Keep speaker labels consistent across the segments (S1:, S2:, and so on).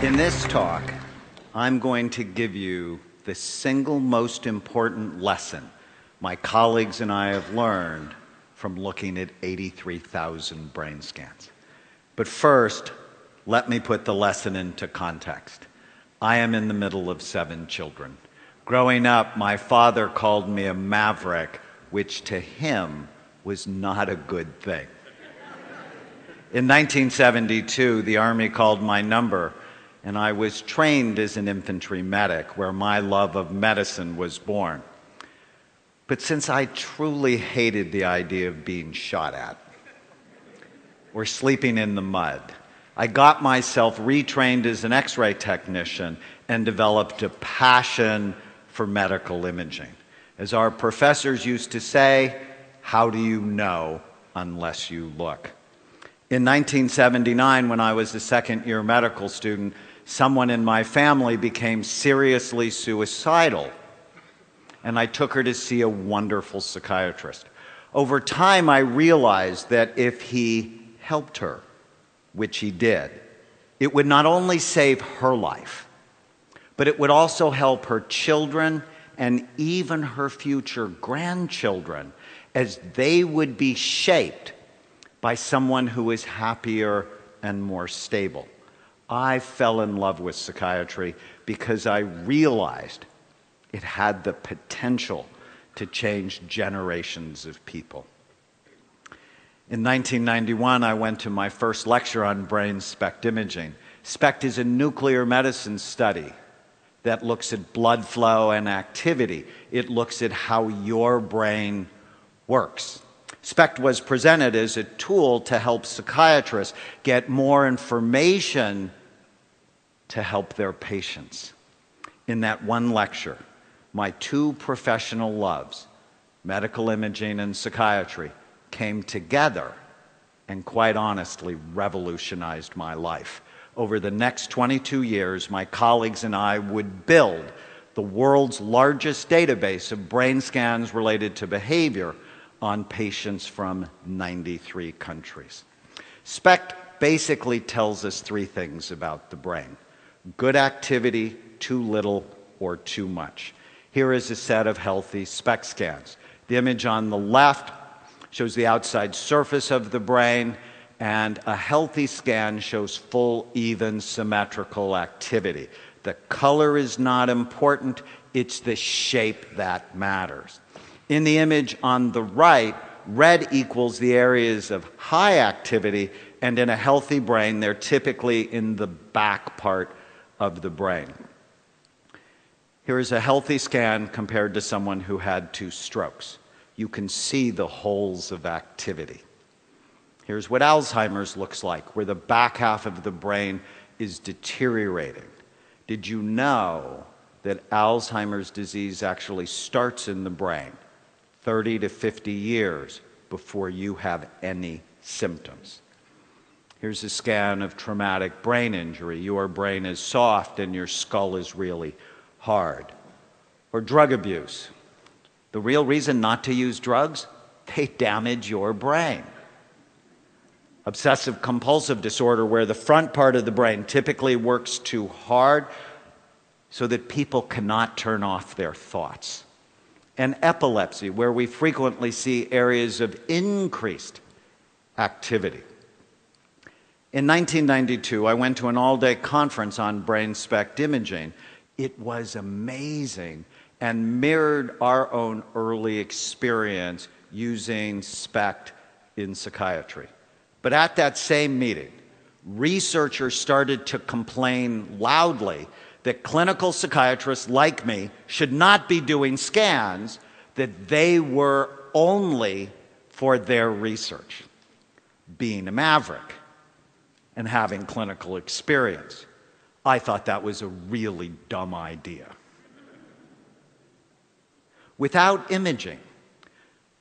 S1: In this talk, I'm going to give you the single most important lesson my colleagues and I have learned from looking at 83,000 brain scans. But first, let me put the lesson into context. I am in the middle of 7 children. Growing up, my father called me a maverick, which to him was not a good thing. In 1972, the Army called my number, and I was trained as an infantry medic, where my love of medicine was born. But since I truly hated the idea of being shot at or sleeping in the mud, I got myself retrained as an X-ray technician and developed a passion for medical imaging. As our professors used to say, how do you know unless you look? In 1979, when I was a second-year medical student, someone in my family became seriously suicidal, and I took her to see a wonderful psychiatrist. Over time, I realized that if he helped her, which he did, it would not only save her life, but it would also help her children and even her future grandchildren, as they would be shaped by someone who is happier and more stable. I fell in love with psychiatry because I realized it had the potential to change generations of people. In 1991, I went to my first lecture on brain SPECT imaging. SPECT is a nuclear medicine study that looks at blood flow and activity. It looks at how your brain works. SPECT was presented as a tool to help psychiatrists get more information to help their patients. In that one lecture, my 2 professional loves, medical imaging and psychiatry, came together and quite honestly revolutionized my life. Over the next 22 years, my colleagues and I would build the world's largest database of brain scans related to behavior on patients from 93 countries. SPECT basically tells us 3 things about the brain: good activity, too little, or too much. Here is a set of healthy SPECT scans. The image on the left shows the outside surface of the brain, and a healthy scan shows full, even, symmetrical activity. The color is not important, it's the shape that matters. In the image on the right, red equals the areas of high activity, and in a healthy brain, they're typically in the back part of the brain. Here is a healthy scan compared to someone who had 2 strokes. You can see the holes of activity. Here's what Alzheimer's looks like, where the back half of the brain is deteriorating. Did you know that Alzheimer's disease actually starts in the brain 30 to 50 years before you have any symptoms? Here's a scan of traumatic brain injury. Your brain is soft and your skull is really hard. Or drug abuse. The real reason not to use drugs? They damage your brain. Obsessive compulsive disorder, where the front part of the brain typically works too hard so that people cannot turn off their thoughts. And epilepsy, where we frequently see areas of increased activity. In 1992, I went to an all-day conference on brain SPECT imaging. It was amazing and mirrored our own early experience using SPECT in psychiatry. But at that same meeting, researchers started to complain loudly that clinical psychiatrists like me should not be doing scans, that they were only for their research. Being a maverick and having clinical experience, I thought that was a really dumb idea. Without imaging,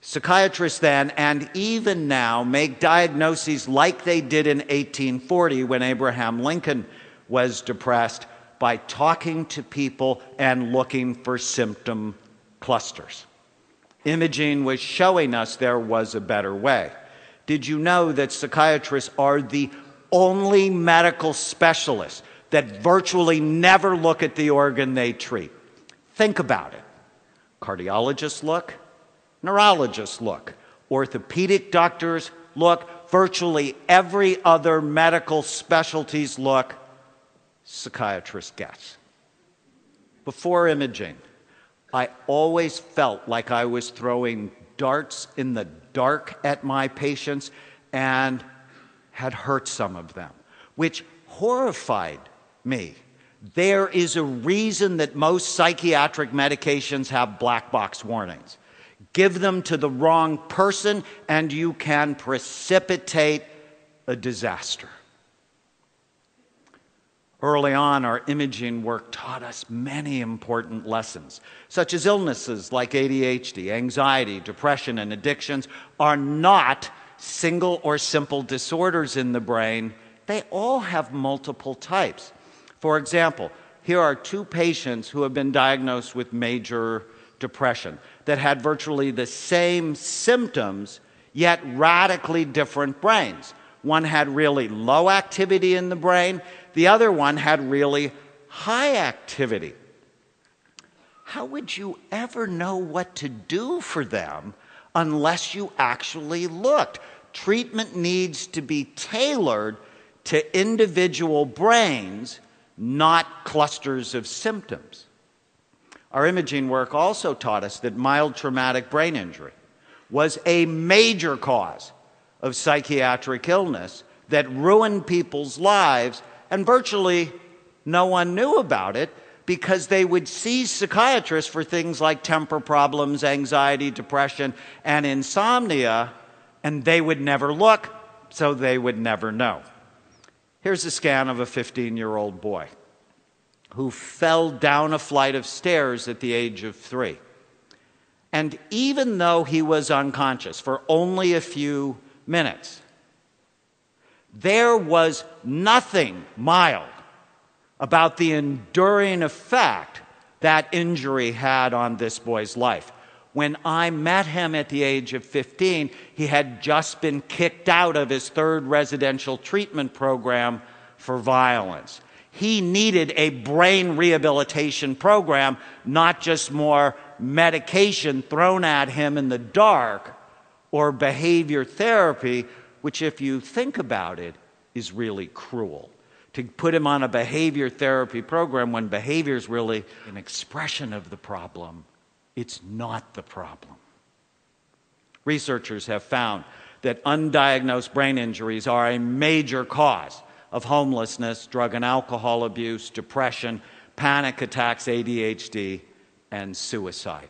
S1: psychiatrists then and even now make diagnoses like they did in 1840 when Abraham Lincoln was depressed, by talking to people and looking for symptom clusters. Imaging was showing us there was a better way. Did you know that psychiatrists are the only medical specialists that virtually never look at the organ they treat. Think about it. Cardiologists look, neurologists look, orthopedic doctors look, virtually every other medical specialties look, psychiatrists guess. Before imaging, I always felt like I was throwing darts in the dark at my patients and had hurt some of them, which horrified me. There is a reason that most psychiatric medications have black box warnings. Give them to the wrong person and you can precipitate a disaster. Early on, our imaging work taught us many important lessons, such as illnesses like ADHD, anxiety, depression, and addictions are not single or simple disorders in the brain. They all have multiple types. For example, here are two patients who have been diagnosed with major depression that had virtually the same symptoms, yet radically different brains. One had really low activity in the brain. The other one had really high activity. How would you ever know what to do for them unless you actually looked? Treatment needs to be tailored to individual brains, not clusters of symptoms. Our imaging work also taught us that mild traumatic brain injury was a major cause of psychiatric illness that ruined people's lives, and virtually no one knew about it because they would see psychiatrists for things like temper problems, anxiety, depression, and insomnia, and they would never look, so they would never know. Here's a scan of a 15-year-old boy who fell down a flight of stairs at the age of 3. And even though he was unconscious for only a few minutes, there was nothing mild about the enduring effect that injury had on this boy's life. When I met him at the age of 15, he had just been kicked out of his 3rd residential treatment program for violence. He needed a brain rehabilitation program, not just more medication thrown at him in the dark or behavior therapy, which, if you think about it, is really cruel. To put him on a behavior therapy program when behavior is really an expression of the problem, it's not the problem. Researchers have found that undiagnosed brain injuries are a major cause of homelessness, drug and alcohol abuse, depression, panic attacks, ADHD, and suicide.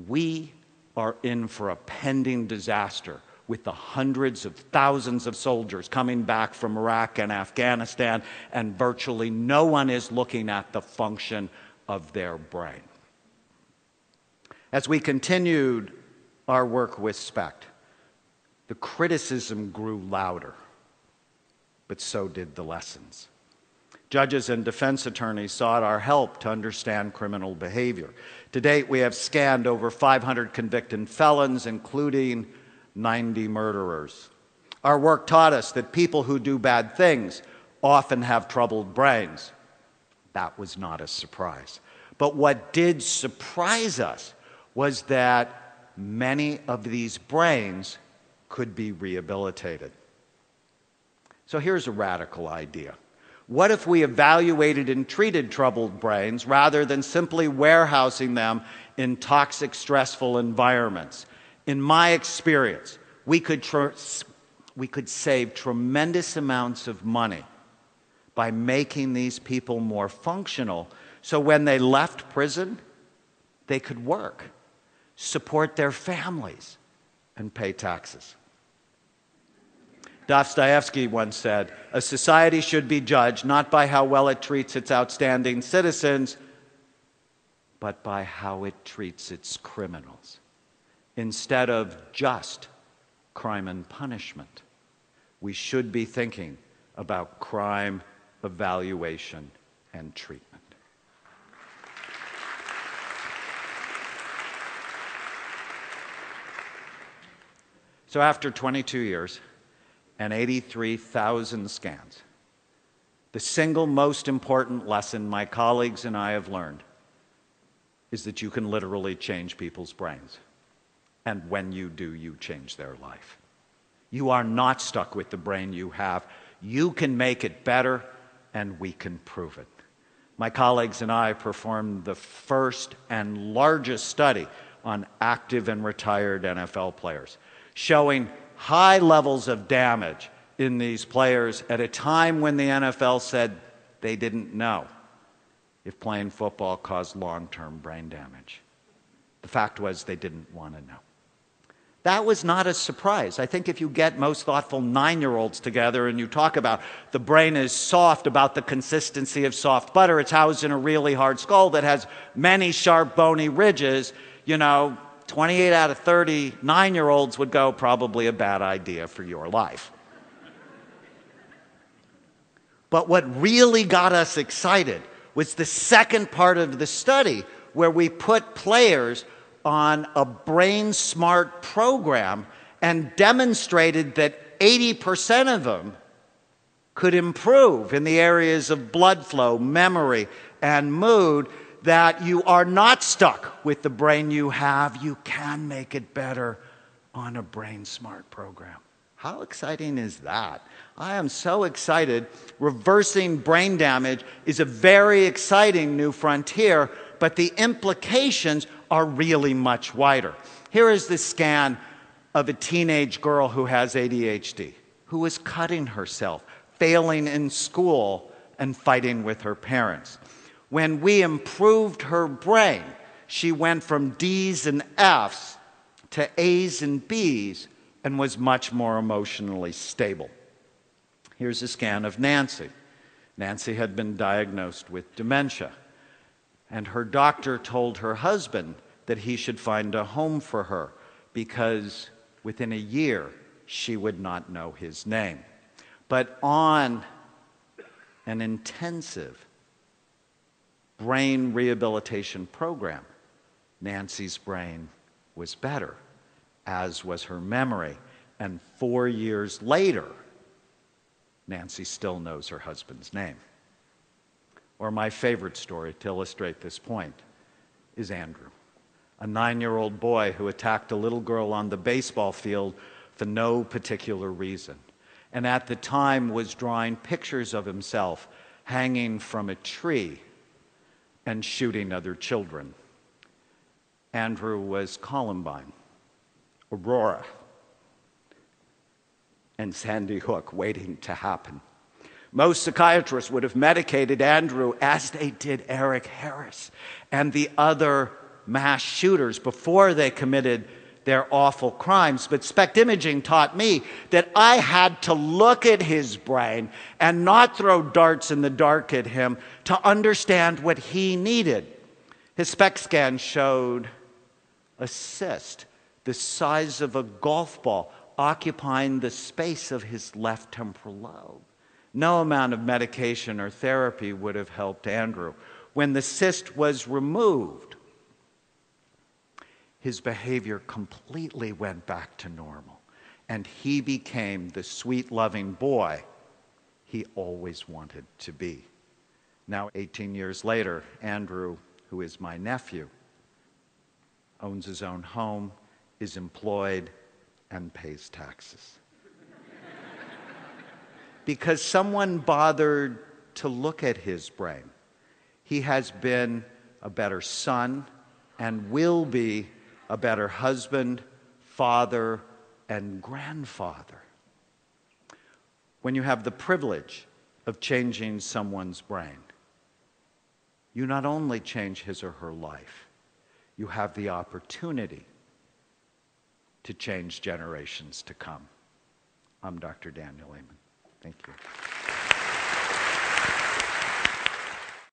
S1: We are in for a pending disaster with the hundreds of thousands of soldiers coming back from Iraq and Afghanistan, and virtually no one is looking at the function of their brain. As we continued our work with SPECT, the criticism grew louder, but so did the lessons. Judges and defense attorneys sought our help to understand criminal behavior. To date, we have scanned over 500 convicted felons, including 90 murderers. Our work taught us that people who do bad things often have troubled brains. That was not a surprise. But what did surprise us was that many of these brains could be rehabilitated. So here's a radical idea. What if we evaluated and treated troubled brains rather than simply warehousing them in toxic, stressful environments? In my experience, we could save tremendous amounts of money by making these people more functional, so when they left prison, they could work, support their families, and pay taxes. Dostoevsky once said, "A society should be judged not by how well it treats its outstanding citizens, but by how it treats its criminals." Instead of just crime and punishment, we should be thinking about crime evaluation and treatment. So after 22 years and 83,000 scans, The single most important lesson my colleagues and I have learned is that you can literally change people's brains. And when you do, you change their life. You are not stuck with the brain you have. You can make it better, and we can prove it. My colleagues and I performed the first and largest study on active and retired NFL players, showing high levels of damage in these players at a time when the NFL said they didn't know if playing football caused long-term brain damage. The fact was they didn't want to know. That was not a surprise. I think if you get most thoughtful 9-year-olds together and you talk about the brain is soft, about the consistency of soft butter, it's housed in a really hard skull that has many sharp bony ridges, 28 out of 30 9-year-olds would go, probably a bad idea for your life. But what really got us excited was the second part of the study, where we put players on a brain smart program and demonstrated that 80% of them could improve in the areas of blood flow, memory, and mood, that you are not stuck with the brain you have. You can make it better on a brain smart program. How exciting is that? I am so excited. Reversing brain damage is a very exciting new frontier, but the implications are really much wider. Here is the scan of a teenage girl who has ADHD, who is cutting herself, failing in school, and fighting with her parents. When we improved her brain, she went from D's and F's to A's and B's and was much more emotionally stable. Here's a scan of Nancy. Nancy had been diagnosed with dementia, and her doctor told her husband that he should find a home for her because within a year she would not know his name. But on an intensive brain rehabilitation program, Nancy's brain was better, as was her memory. And 4 years later, Nancy still knows her husband's name. Or my favorite story to illustrate this point is Andrew, a 9-year-old boy who attacked a little girl on the baseball field for no particular reason, and at the time was drawing pictures of himself hanging from a tree and shooting other children. Andrew was Columbine, Aurora, and Sandy Hook waiting to happen. Most psychiatrists would have medicated Andrew as they did Eric Harris and the other mass shooters before they committed their awful crimes. But SPECT imaging taught me that I had to look at his brain and not throw darts in the dark at him to understand what he needed. His SPECT scan showed a cyst the size of a golf ball occupying the space of his left temporal lobe. No amount of medication or therapy would have helped Andrew. When the cyst was removed, his behavior completely went back to normal, and he became the sweet, loving boy he always wanted to be. Now, 18 years later, Andrew, who is my nephew, owns his own home, is employed, and pays taxes. Because someone bothered to look at his brain. He has been a better son and will be a better husband, father, and grandfather. When you have the privilege of changing someone's brain, you not only change his or her life, you have the opportunity to change generations to come. I'm Dr. Daniel Amen. Thank you.